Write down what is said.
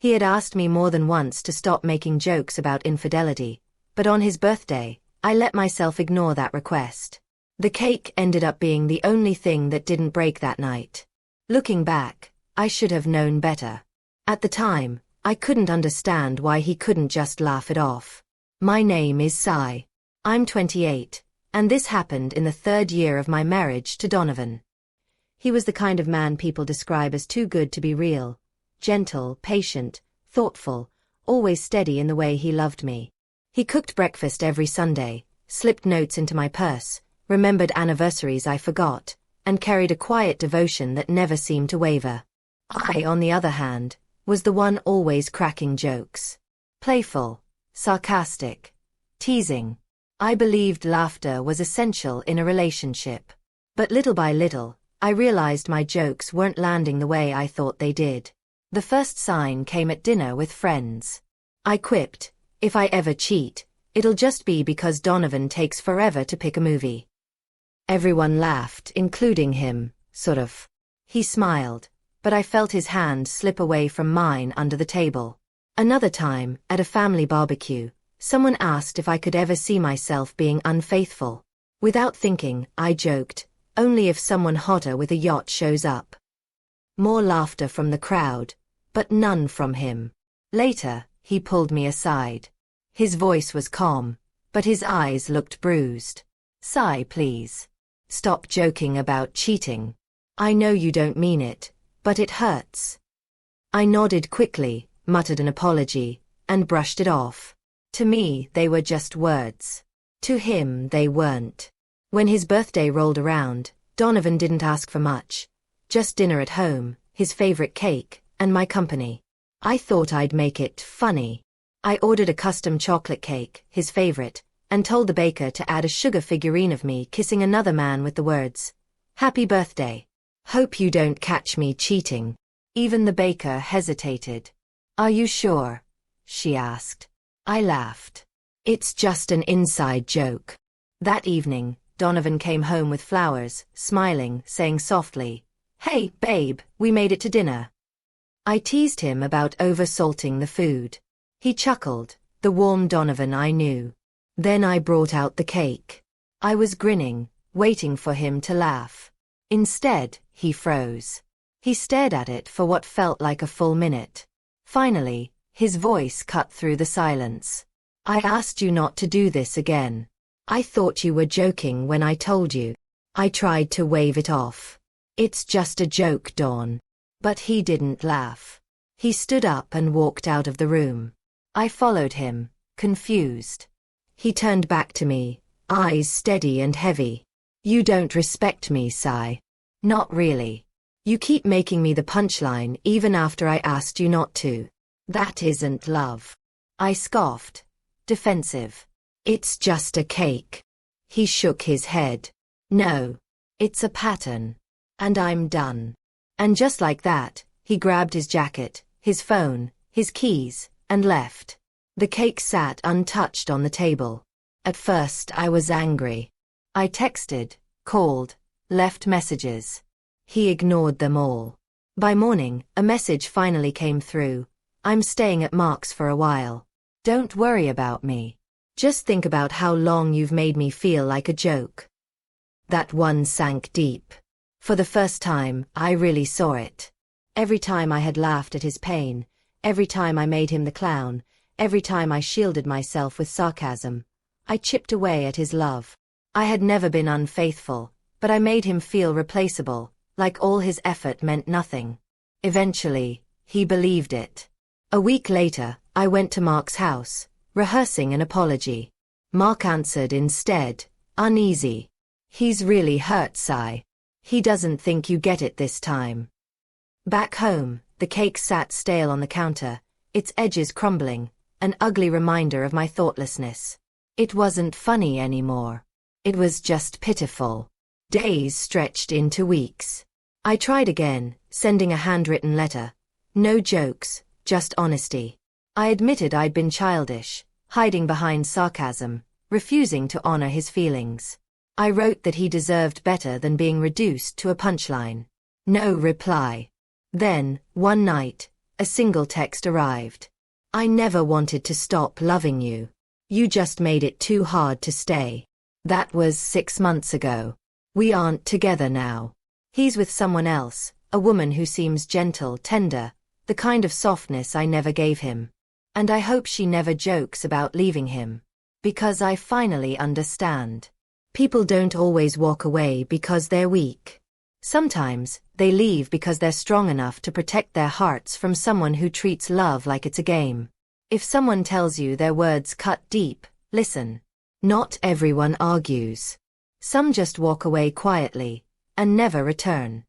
He had asked me more than once to stop making jokes about infidelity, but on his birthday, I let myself ignore that request. The cake ended up being the only thing that didn't break that night. Looking back, I should have known better. At the time, I couldn't understand why he couldn't just laugh it off. My name is Sai. I'm 28, and this happened in the 3rd year of my marriage to Donovan. He was the kind of man people describe as too good to be real. Gentle, patient, thoughtful, always steady in the way he loved me. He cooked breakfast every Sunday, slipped notes into my purse, remembered anniversaries I forgot, and carried a quiet devotion that never seemed to waver. I, on the other hand, was the one always cracking jokes. Playful, sarcastic, teasing. I believed laughter was essential in a relationship. But little by little, I realized my jokes weren't landing the way I thought they did. The first sign came at dinner with friends. I quipped, if I ever cheat, it'll just be because Donovan takes forever to pick a movie. Everyone laughed, including him, sort of. He smiled, but I felt his hand slip away from mine under the table. Another time, at a family barbecue, someone asked if I could ever see myself being unfaithful. Without thinking, I joked, only if someone hotter with a yacht shows up. More laughter from the crowd, but none from him. Later, he pulled me aside. His voice was calm, but his eyes looked bruised. Sai, please. Stop joking about cheating. I know you don't mean it, but it hurts. I nodded quickly, muttered an apology, and brushed it off. To me, they were just words. To him, they weren't. When his birthday rolled around, Donovan didn't ask for much. Just dinner at home, his favorite cake, and my company. I thought I'd make it funny. I ordered a custom chocolate cake, his favorite, and told the baker to add a sugar figurine of me kissing another man with the words, "Happy birthday. Hope you don't catch me cheating." Even the baker hesitated. "Are you sure?" she asked. I laughed. "It's just an inside joke." That evening, Donovan came home with flowers, smiling, saying softly, "Hey, babe, we made it to dinner." I teased him about over-salting the food. He chuckled, the warm Donovan I knew. Then I brought out the cake. I was grinning, waiting for him to laugh. Instead, he froze. He stared at it for what felt like a full minute. Finally, his voice cut through the silence. "I asked you not to do this again. I thought you were joking when I told you." I tried to wave it off. "It's just a joke, Dawn." But he didn't laugh. He stood up and walked out of the room. I followed him, confused. He turned back to me, eyes steady and heavy. "You don't respect me, Sai." "Not really. You keep making me the punchline even after I asked you not to." "That isn't love." I scoffed, defensive. "It's just a cake." He shook his head. "No. It's a pattern. And I'm done." And just like that, he grabbed his jacket, his phone, his keys, and left. The cake sat untouched on the table. At first I was angry. I texted, called, left messages. He ignored them all. By morning, a message finally came through. "I'm staying at Mark's for a while. Don't worry about me. Just think about how long you've made me feel like a joke." That one sank deep. For the first time, I really saw it. Every time I had laughed at his pain, every time I made him the clown, every time I shielded myself with sarcasm, I chipped away at his love. I had never been unfaithful, but I made him feel replaceable, like all his effort meant nothing. Eventually, he believed it. A week later, I went to Mark's house, rehearsing an apology. Mark answered instead, uneasy. "He's really hurt, Sai. He doesn't think you get it this time." Back home, the cake sat stale on the counter, its edges crumbling, an ugly reminder of my thoughtlessness. It wasn't funny anymore. It was just pitiful. Days stretched into weeks. I tried again, sending a handwritten letter. No jokes, just honesty. I admitted I'd been childish, hiding behind sarcasm, refusing to honor his feelings. I wrote that he deserved better than being reduced to a punchline. No reply. Then, one night, A single text arrived. I never wanted to stop loving you. You just made it too hard to stay. That was 6 months ago. We aren't together now. He's with someone else, a woman who seems gentle, tender, the kind of softness I never gave him. And I hope she never jokes about leaving him. Because I finally understand. People don't always walk away because they're weak. Sometimes, they leave because they're strong enough to protect their hearts from someone who treats love like it's a game. If someone tells you their words cut deep, listen. Not everyone argues. Some just walk away quietly, and never return.